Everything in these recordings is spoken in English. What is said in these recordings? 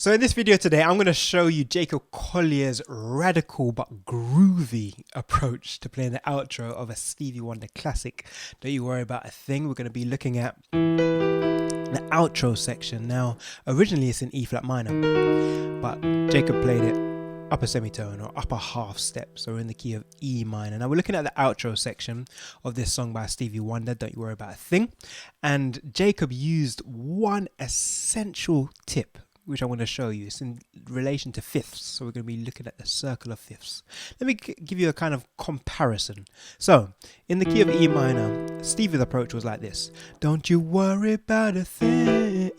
So in this video today, I'm going to show you Jacob Collier's radical but groovy approach to playing the outro of a Stevie Wonder classic. Don't you worry about a thing. We're going to be looking at the outro section. Now, originally it's in E flat minor, but Jacob played it upper semitone or upper half step, so we're in the key of E minor. Now we're looking at the outro section of this song by Stevie Wonder, Don't You Worry About a Thing. And Jacob used one essential tip, which I'm going to show you. It's in relation to fifths, so we're going to be looking at the circle of fifths. Let me give you a kind of comparison. So, in the key of E minor, Stevie's approach was like this. Don't you worry about a thing.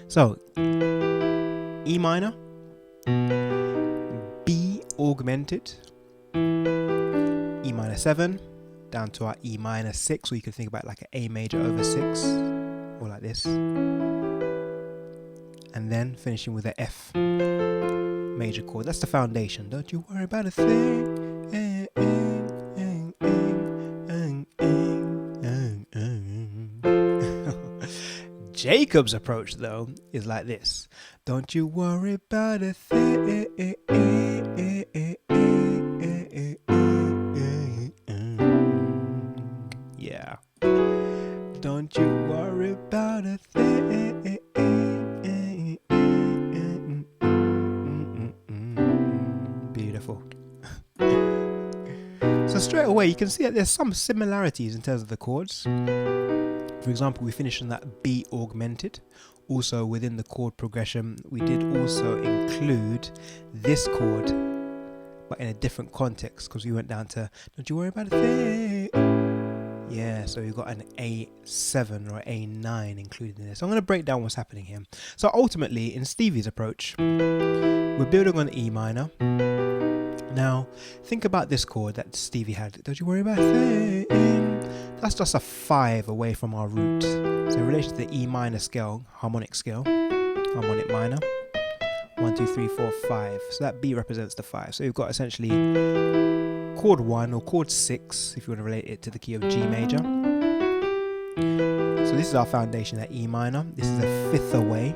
So, E minor, B augmented, E minor 7, down to our E minor 6, or you can think about it like an A major over 6, or like this, and then finishing with an F major chord. That's the foundation. Don't you worry about a thing. Jacob's approach, though, is like this. Don't you worry about a thing. Yeah. Don't you worry about a thing. Beautiful. So straight away you can see that there's some similarities in terms of the chords. For example, we finished on that B augmented. Also within the chord progression, we did also include this chord, but in a different context, because we went down to don't you worry about a thing. Yeah, so we've got an A7 or A9 included in this. So I'm going to break down what's happening here. So ultimately, in Stevie's approach, we're building on E minor. Now, think about this chord that Stevie had. Don't you worry about a thing. That's just a 5 away from our root. So in relation to the E minor scale, harmonic minor, 1, 2, 3, 4, 5. So that B represents the 5. So we've got essentially chord 1 or chord 6, if you want to relate it to the key of G major. So this is our foundation at E minor. This is a 5th away,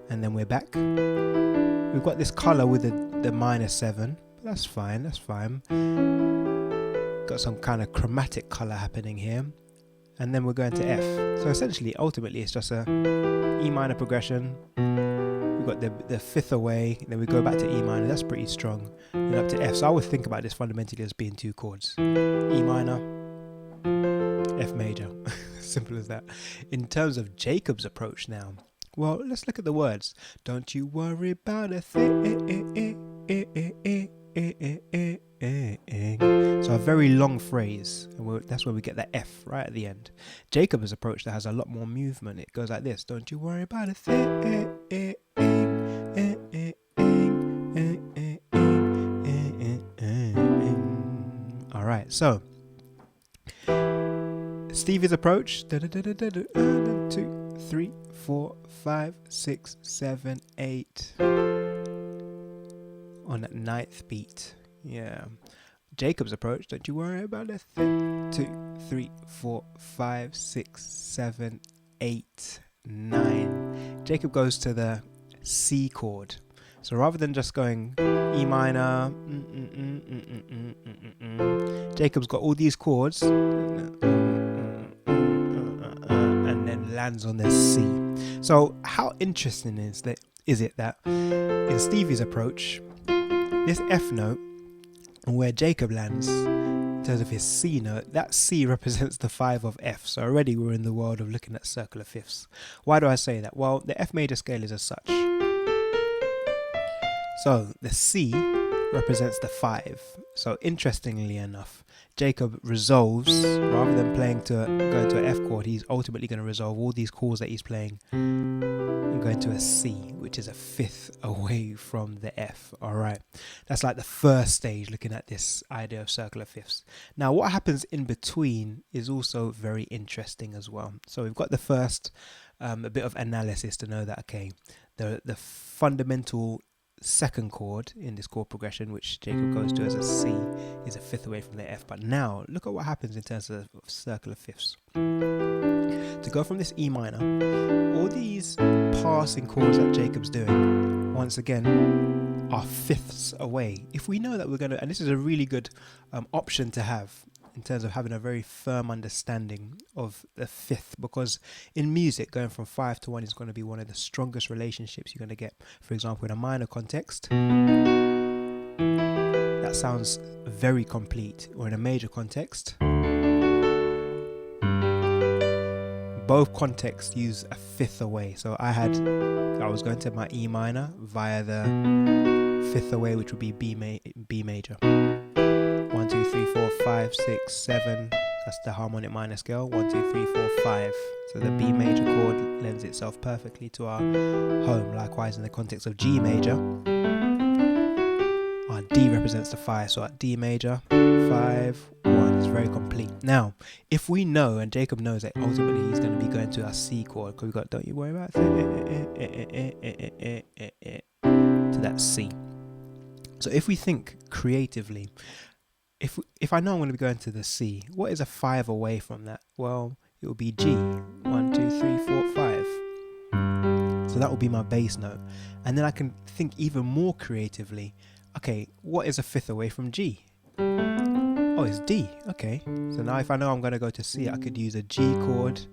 and then we're back. We've got this color with the minor 7. That's fine, that's fine. Got some kind of chromatic color happening here. And then we're going to F. So essentially, ultimately, it's just a E minor progression. We've got the 5th away, then we go back to E minor. That's pretty strong. And up to F. So I would think about this fundamentally as being 2 chords. E minor, F major. Simple as that. In terms of Jacob's approach now, well, let's look at the words. Don't you worry about a thing. So a very long phrase, and that's where we get that F right at the end. Jacob's approach that has a lot more movement. It goes like this. Don't you worry about a thing. Alright, so Stevie's approach. 2, 3, 4, 5, 6, 7, 8 on that 9th beat. Yeah. Jacob's approach, don't you worry about a thing. 2, 3, 4, 5, 6, 7, 8, 9. Jacob goes to the C chord. So rather than just going E minor, Jacob's got all these chords and then lands on the C. So how interesting is it that in Stevie's approach, this F note, where Jacob lands in terms of his C note, that C represents the 5 of F. So already we're in the world of looking at circular fifths. Why do I say that? Well, the F major scale is as such. So the C represents the 5. So interestingly enough, Jacob resolves, rather than going to an F chord, he's ultimately going to resolve all these chords that he's playing and going to a C, which is a 5th away from the F. Alright, that's like the first stage looking at this idea of circular fifths. Now what happens in between is also very interesting as well. So we've got the first a bit of analysis to know that, okay, the fundamental second chord in this chord progression, which Jacob goes to as a C, is a 5th away from the F. But now look at what happens in terms of circular fifths. To to go from this E minor, all these passing chords that Jacob's doing, once again, are fifths away. If we know that we're going to, and this is a really good option to have in terms of having a very firm understanding of the fifth, because in music, going from 5 to 1 is going to be one of the strongest relationships you're going to get. For example, in a minor context, that sounds very complete, or in a major context, both contexts use a fifth away. So I was going to my E minor via the fifth away, which would be B major. 1, 2, 3, 4, 5, 6, 7. That's the harmonic minor scale. 1, 2, 3, 4, 5. So the B major chord lends itself perfectly to our home. Likewise, in the context of G major, our D represents the 5. So at D major, 5, 1 is very complete. Now, if we know, and Jacob knows that ultimately he's going to be going to our C chord, because we've got, don't you worry about it, to that C. So if we think creatively, if I know I'm going to be going to the C, what is a 5 away from that? Well, it will be G. 1, 2, 3, 4, 5. So that will be my bass note. And then I can think even more creatively. Okay, what is a fifth away from G? Oh, it's D. Okay. So now if I know I'm going to go to C, I could use a G chord,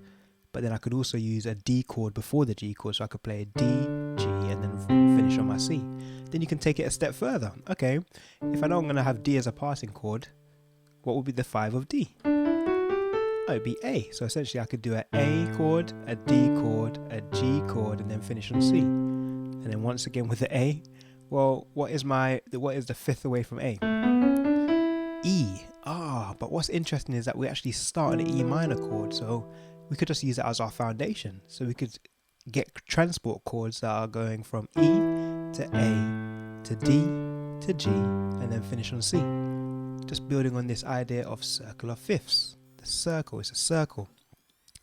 but then I could also use a D chord before the G chord. So I could play a D, G, and then finish on my C. Then you can take it a step further. Okay, if I know I'm going to have D as a passing chord, what would be the 5 of D? Oh, it'd be A. So essentially I could do an A chord, a D chord, a G chord, and then finish on C. And then once again with the A, well, what is the fifth away from A? E. But what's interesting is that we actually start an E minor chord, so we could just use it as our foundation. So we could get transport chords that are going from E to A to D to G and then finish on C. Just building on this idea of circle of fifths. The circle is a circle.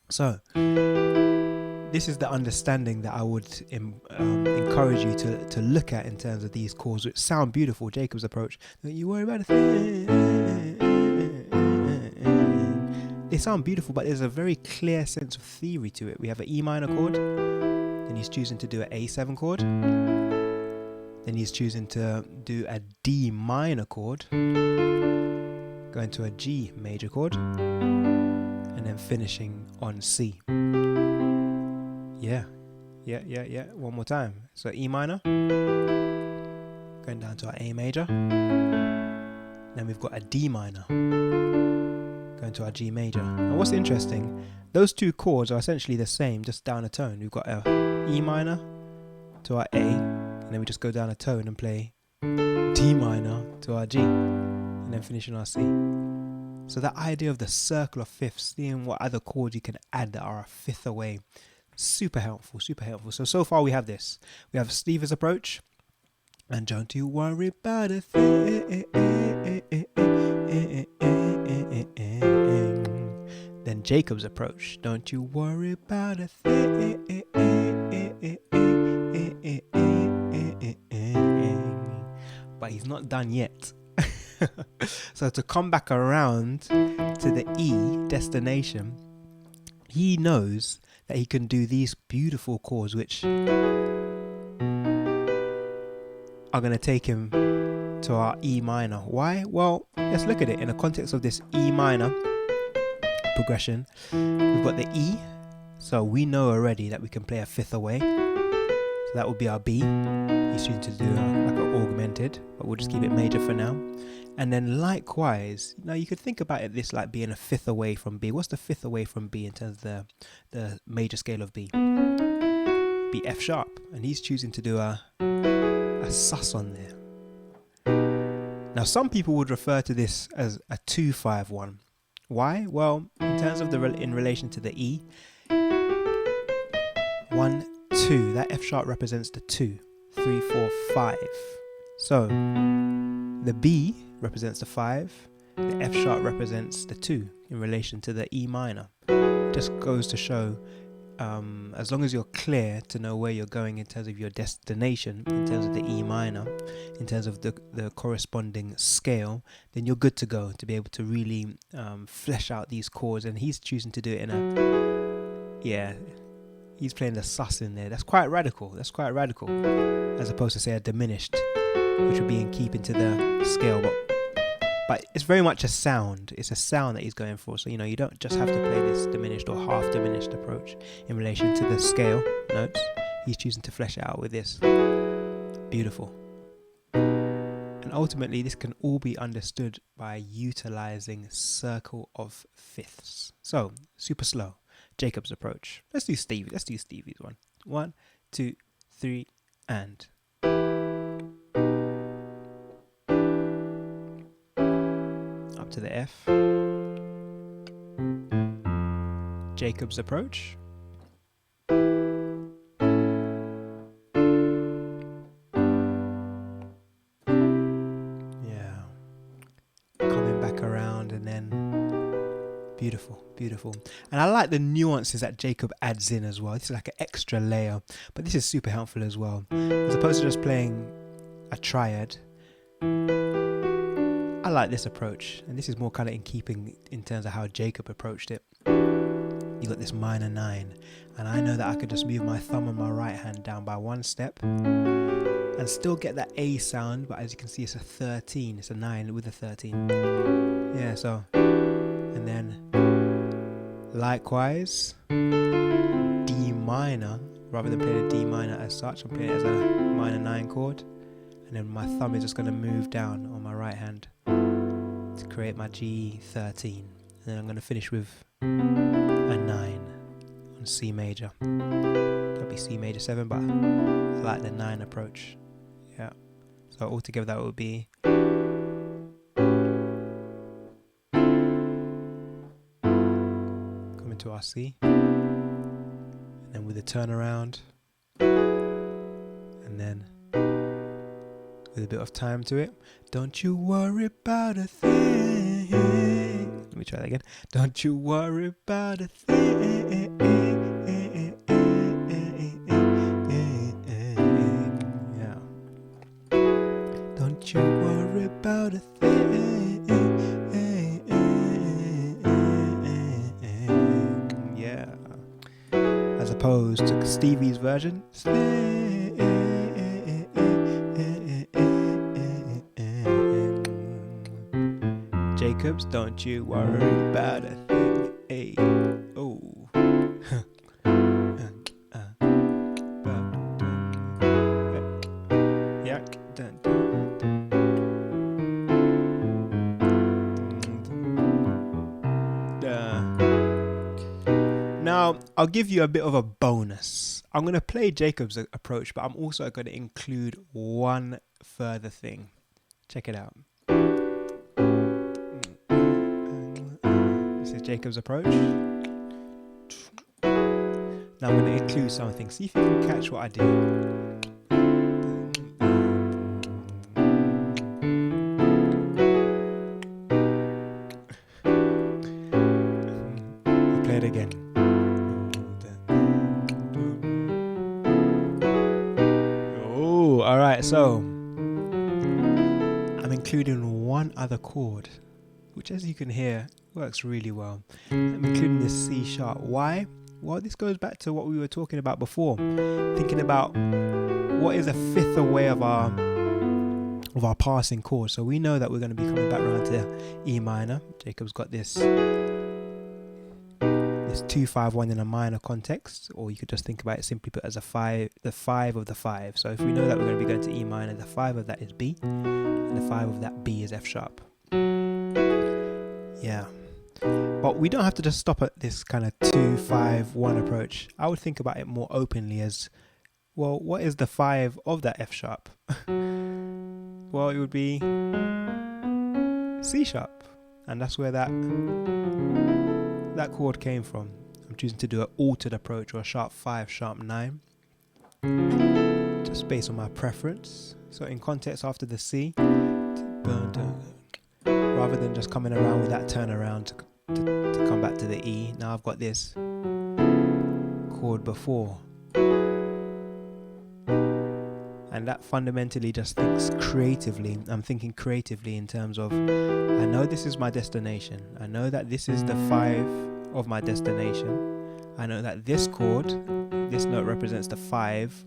So this is the understanding that I would encourage you to look at in terms of these chords, which sound beautiful. Jacob's approach. Don't you worry about a thing. They sound beautiful, but there's a very clear sense of theory to it. We have an E minor chord, then he's choosing to do an A7 chord, then he's choosing to do a D minor chord, going to a G major chord, and then finishing on C. Yeah. One more time. So E minor, going down to our A major, then we've got a D minor, going to our G major. And what's interesting, those two chords are essentially the same, just down a tone. We've got a E minor to our A, and then we just go down a tone and play D minor to our G, and then finish on our C. So that idea of the circle of fifths, seeing what other chords you can add that are a fifth away, super helpful. So far we have this. We have Stevie's approach, and don't you worry about a thing. Then Jacob's approach, don't you worry about a thing. But he's not done yet. So to come back around to the E destination, he knows that he can do these beautiful chords which are going to take him to our E minor. Why? Well, let's look at it in the context of this E minor progression. We've got the E, so we know already that we can play a fifth away. So that would be our B. He's choosing to do like an augmented, but we'll just keep it major for now. And then likewise, now you could think about it this like being a fifth away from B. What's the fifth away from B in terms of the major scale of B? Be F sharp, and he's choosing to do a sus on there. Now some people would refer to this as a 2-5-1. Why? Well, in terms of in relation to the E, 1, 2, that F sharp represents the 2, 3, 4, 5. So the B represents the 5, the F sharp represents the 2 in relation to the E minor. Just goes to show, as long as you're clear to know where you're going in terms of your destination, in terms of the E minor, in terms of the corresponding scale, then you're good to go to be able to really flesh out these chords. And he's choosing to do it in yeah, he's playing the sus in there. That's quite radical. That's quite radical, as opposed to say a diminished, which would be in keeping to the scale. But it's very much a sound. It's a sound that he's going for. So, you know, you don't just have to play this diminished or half diminished approach in relation to the scale notes. He's choosing to flesh it out with this. Beautiful. And ultimately, this can all be understood by utilizing circle of fifths. So, super slow. Jacob's approach. Let's do Stevie. Let's do Stevie's one. 1, 2, 3, and. Up to the F. Jacob's approach. Yeah. Coming back around and then beautiful, beautiful. And I like the nuances that Jacob adds in as well. This is like an extra layer, but this is super helpful as well. As opposed to just playing a triad, I like this approach, and this is more kind of in keeping in terms of how Jacob approached it. You got this minor 9, and I know that I could just move my thumb and my right hand down by one step and still get that A sound, but as you can see, it's a 13. It's a 9 with a 13. Yeah, so, and then likewise, D minor, rather than playing a D minor as such, I'm playing it as a minor 9 chord, and then my thumb is just going to move down on my right hand to create my G13, and then I'm going to finish with a 9 on C major. That'll be C major 7, but I like the 9 approach. Yeah. So altogether that would be coming to our C, and then with a turnaround, and then with a bit of time to it. Don't you worry about a thing. Let me try that again. Don't you worry about a thing. Yeah. Don't you worry about a thing. Yeah. As opposed to Stevie's version. Jacobs, don't you worry about a thing. Hey, oh. Now, I'll give you a bit of a bonus. I'm going to play Jacob's approach, but I'm also going to include one further thing. Check it out. This is Jacob's approach. Now I'm going to include something. See if you can catch what I do. I'll play it again. Oh, alright, so I'm including one other chord, which as you can hear works really well. I'm including this C sharp. Why? Well, this goes back to what we were talking about before, thinking about what is a fifth away of our passing chord. So we know that we're going to be coming back around to E minor. Jacob's got this 2-5-1 in a minor context, or you could just think about it simply put as a 5, the 5 of the 5. So if we know that we're going to be going to E minor, the 5 of that is B, and the 5 of that B is F sharp. Yeah. But we don't have to just stop at this kind of 2-5-1 approach. I would think about it more openly as, well, what is the 5 of that F sharp? Well, it would be C sharp. And that's where that chord came from. I'm choosing to do an altered approach, or a sharp 5, sharp 9. Just based on my preference. So in context after the C, rather than just coming around with that turnaround to come back to the E, now I've got this chord before. And that fundamentally just thinks creatively. I'm thinking creatively in terms of, I know this is my destination. I know that this is the 5 of my destination. I know that this chord, this note represents the 5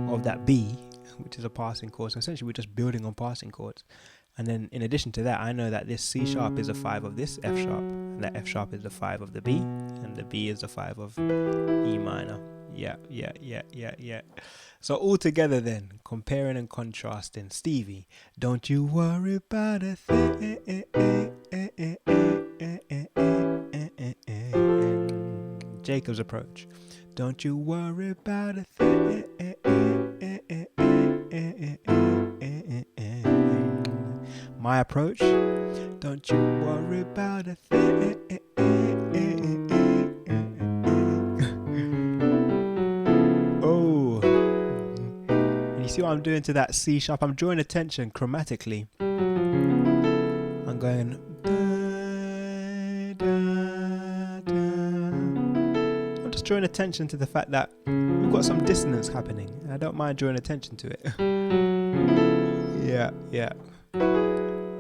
of that B, which is a passing chord. So essentially we're just building on passing chords. And then in addition to that, I know that this C sharp is a 5 of this F sharp, and that F sharp is the 5 of the B, and the B is the 5 of E minor. Yeah. So all together then, comparing and contrasting. Stevie, don't you worry about a thing. Jacob's approach, don't you worry about a thing. My approach, don't you worry about a thing. Oh, and you see what I'm doing to that C sharp? I'm drawing attention chromatically. I'm going I'm just drawing attention to the fact that we've got some dissonance happening, and I don't mind drawing attention to it.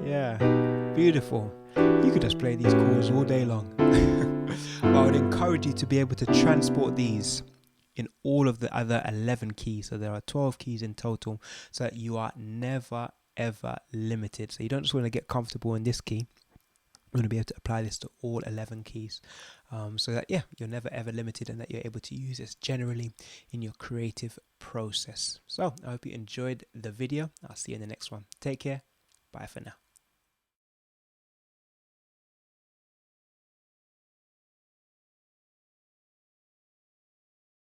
Yeah, beautiful. You could just play these chords all day long. But I would encourage you to be able to transport these in all of the other 11 keys. So there are 12 keys in total, so that you are never ever limited. So you don't just want to get comfortable in this key. I'm going to be able to apply this to all 11 keys, so that you're never ever limited, and that you're able to use this generally in your creative process. So I hope you enjoyed the video. I'll see you in the next one. Take care. Bye for now.